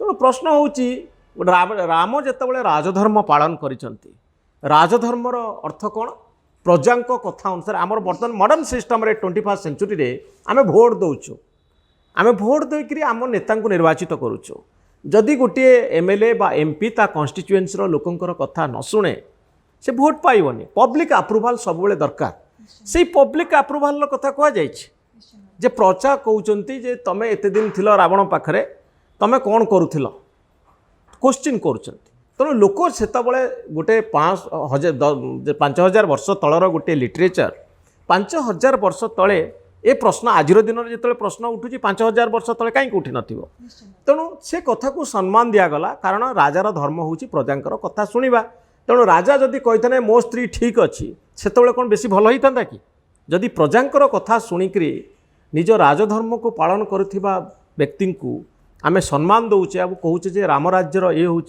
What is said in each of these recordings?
तेणु प्रश्न होची राम जेतेबेले राजधर्म पालन करिसंती राजधर्मर अर्थ कौन प्रजा कथा अनुसार आमर बर्तमान मॉडर्न सिस्टम रे 21st सेंचुरी रे आमे भोट दउछु आमे भोट देकरी आम नेता निर्वाचित करुछु जदि गोटे एमएलए बा एमपी ता कन्स्टिट्युएन्सी रो लोकंकर कथा न शुणे से भोट पाइबनी पब्लिक अप्रूवाल सब दरकार से पब्लिक अप्रूवाल रो कथा कह जाइछि जे प्रजा कहउचंती जे तमे एते दिन थिलो रावण पाखरे तमे कौन करुथिलो क्वेश्चन करुचंती तेणु लोक सेतबले गोटे 5000 वर्ष तलर गोटे लिटरेचर 5000 वर्ष तले ए प्रश्न आजिर दिन में जो प्रश्न उठुची 5000 वर्ष तले कहीं उठी नथिबो तेणु से कथा को सम्मान दिगला कारण राजार धर्म होची प्रजांकर कथा शुणा तेणु राजा जदि कही मो स्त्री ठीक अच्छी से कौन बेसी भल होता कि जदि प्रजांकर कथा शुणिकी निज राजधर्म को पालन करुथिबा व्यक्ति को आमे सम्मान दौचे अब कहूचे जे राम राज्यर ये हूँ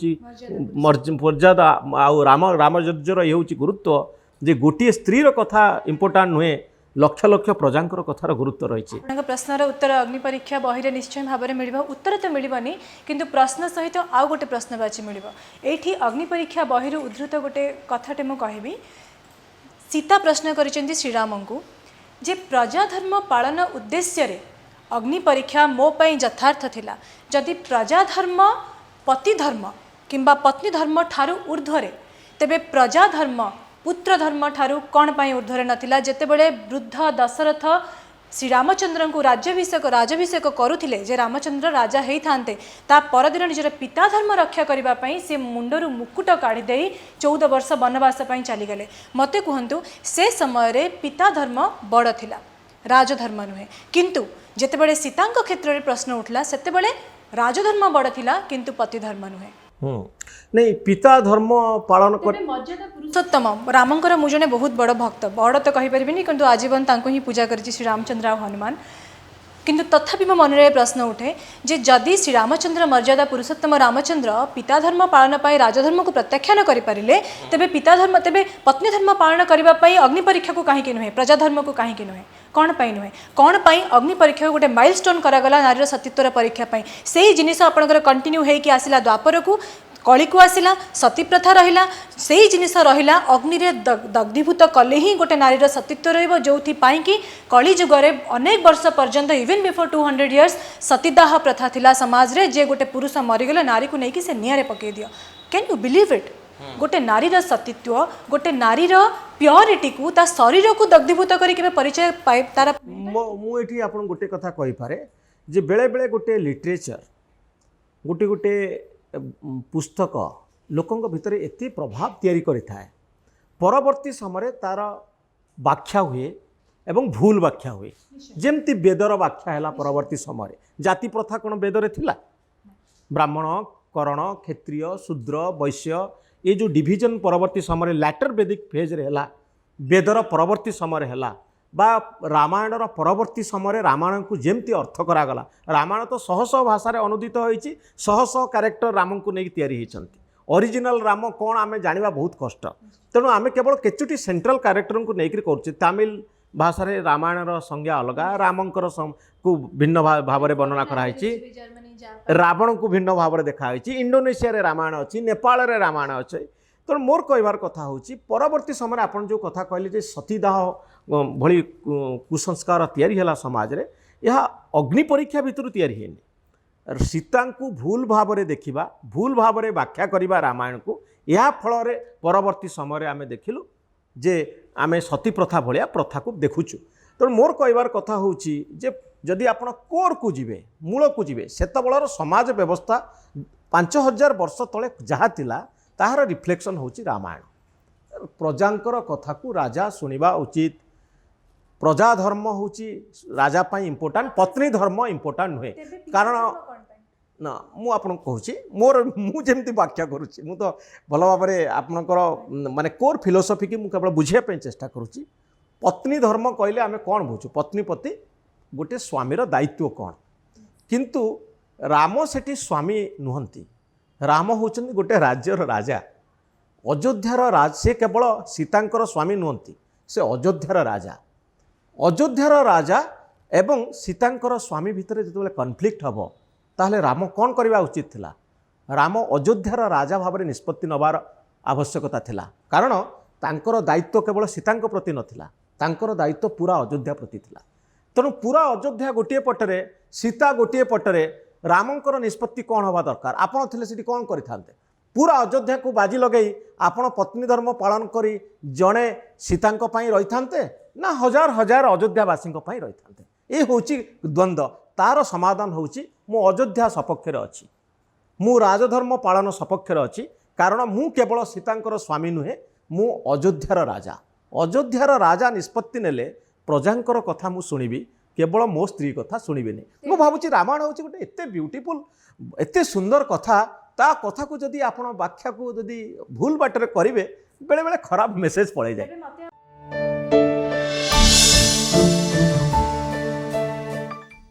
मर्यादा आउ रामराज्यर ये हूँ गुरुत्व जे गोटे स्त्रीर कथा इम्पोर्टाट नुहे लक्ष लक्ष प्रजांकर कथार गुरुत्व रही प्रश्नर उत्तर अग्नि परीक्षा बही निश्चय भाव में मिल उत्तर तो मिलनी किंतु प्रश्न सहित आउ गोटे प्रश्नवाची मिल ये अग्नि परीक्षा बही उद्धृत गोटे कथाटे मुझे कहबी सीता प्रश्न कर श्रीराम को जे प्रजाधर्म पालन उद्देश्य अग्नि परीक्षा मो पई यथार्थ थिला जदि प्रजाधर्म पतिधर्म किंबा पत्नी धर्म ठारू ऊर्ध्वरे तेबे प्रजाधर्म पुत्र धर्म ठारू कौन पाई ऊर्ध्वरे नथिला जेतेबेले वृद्ध दशरथ श्री रामचंद्र को राजाभिषेक करुथिले जे रामचंद्र राजा हेई थांते ता परदिन निजर पिता धर्म रक्षा करिबा पई से मुंडरू मुकुट काढ़ी देई 14 वर्ष वनवास पई चली गले मते कहंतु से समय रे पिता धर्म बड़ थिला राजधर्म नुहे किंतु जेतेबेले सीतांक क्षेत्र में प्रश्न उठला सेतेबेले राजधर्म बड़ थिला किंतु पति धर्म नुहे नहीं पिता धर्म पालन कर मर्यादा पुरुषोत्तम रामंकर मु जने बहुत बड़ भक्त बड़ तो कहि परिबिनी किंतु आजीवन तांको ही पूजा करछि श्री रामचंद्र और हनुमान किंतु तथापि मो मन रे प्रश्न उठे जे जदि श्री रामचंद्र मर्यादा पुरुषोत्तम रामचंद्र पिता धर्म पालन पाई राजधर्म को प्रत्याख्यान करि परिले तेबे पिता धर्म तेबे पत्नी धर्म पालन करिबा पाई अग्नि परीक्षा को काहे कि नुहे प्रजाधर्म को काहे कि नुहे कौन पाई नुहे कौन पाई अग्नि परीक्षा गोटे माइलस्टोन करागला नारीर सतीत्वर परीक्षा पाई सेही जिनिस आपनकर कंटिन्यू हेकि आसिला द्वापर को कली को आसिला सती प्रथा रहिला सेही जिनिस रहिला अग्नि रे दग्धीभूत कले ही गोटे नारीर सतीत्व रहिबो जोथि पाई कि कली जुगरे अनेक वर्ष पर्यंत इवन बिफोर 200 इयर्स सतीदाह प्रथा थिला समाज रे जे गोटे पुरुष मरिगले नारी को नेकी से नियारे पकई दियो कैन यू बिलीव इट गोटे नारीर सतीत्व गोटे नारीर प्योरिटी को ता शरीर को दग्धीभूत करी परिचय पाए तार मुझे आपन गोटे कथा कहि पारे जे बेले बेले गोटे लिटरेचर गोटे गोटे पुस्तक लोकंक भितर एते प्रभाव तैयारी करिथाए परवर्ती समय तार व्याख्या हुए एवं भूल व्याख्या हुए जेमती वेदर व्याख्या है परवर्ती समय जाति प्रथा कौन वेदरे थिला ब्राह्मण करण क्षत्रिय शूद्र वैश्य ये जो डिविजन परवर्ती समय लैटर वैदिक फेज रे हला वेदर परवर्ती समय है बा रामायणर परवर्ती समय रामायण को जेमती अर्थ करागला रामायण तो शह शह भाषा अनुदित होइछि शह शह कैरेक्टर राम को नहीं तैयारी होइछन्ति ओरिजिनल राम कौन आमे जानिबा बहुत कष्ट तेणु आमे केवल केचुटी सेंट्रल कैरेक्टर को लेकर कर तमिल भाषा रे रामायणर संज्ञा अलग रामंकर को भिन्न भाव में वर्णना कराई रावण को भिन्न भाव में देखाई इंडोनेशिया रे रामायण अच्छी नेपाल रे रामायण अच्छे तेणु मोर कहबार कथा होची परवर्ती समय आपन जो कथा कहले जे सतीदाह भली कुसंस्कार तैयारी है समाज रे यह अग्नि परीक्षा भितर तैयारी है सीता को भूल भाव में देखा भूल भाव में व्याख्या करवा रामायण को यह फल परवर्ती समय आम देखिलु जे आमे सती प्रथा भाया प्रथा को देखुचु तेणु मोर कहबार कथा होची जे जदि आपण कोर को जीवे मूल को जीवे सेतबेलर समाज व्यवस्था 5000 वर्ष तले जहाँ थिला ताहार रिफ्लेक्शन होची रामायण प्रजांकर कथा को राजा सुनिबा उचित प्रजा धर्म होची राजा पाई इम्पोर्टाट पत्नी धर्म इम्पोर्टाट नुहे कारण ना मु आपन कहूची मोर मु जेमती व्याख्या करूची मु तो भल भाव में आपनकर माने कोर फिलोसफी की मु केवल बुझिया पे चेष्टा करूची पत्नी धर्म कहले आमे कौन बुझू पत्नी पति गोटे स्वामीर दायित्व कौन किंतु राम सेठी स्वामी नुहंती राम होचंदी गोटे राज्यर राजा अयोध्यार राज से केवल सीतांकर स्वामी नुहंती से अयोध्यार राजा एवं सीतांकर स्वामी भितर जो कन्फ्लिक्ट हम ताहले राम कौन करवा उचित थिला राम अयोध्यार राजा भाव में निष्पत्ति नबार आवश्यकता थिला कारण तांकर दायित्व केवल सीतांक प्रति नथिला तांकर दायित्व पूरा अयोध्या प्रति थिला तेणु पूरा अयोध्या गोटे पटरे सीता गोटे पटरे रामंकर निष्पत्ति कौन हवा दरकार आपण थिले सिटी कौन करिथांते पूरा अयोध्या को बाजी लगई आपण पत्नी धर्म पालन करी जड़े सीतांक पई रही थांते ना हजार हजार अयोध्यावासी रही थांते ये होची द्वंद्व तार समाधान होची मु अयोध्या सपक्षरे अछि मु राजधर्म पालन सपक्षरे अछि कारण मु केवल सीतांकर स्वामी नुहे मु अयोध्यार राजा निष्पत्ति नेले प्रजांकर कथा मु सुनिबी केवल मो स्त्री कथा सुनिबिनी मु भावुची रामायण होची गोटे एते ब्यूटीफुल एते सुंदर कथा ता कथा को जदि आपण व्याख्या को जदि भूल बाटर करेंगे बेले बेले खराब मेसेज पड़े जाए।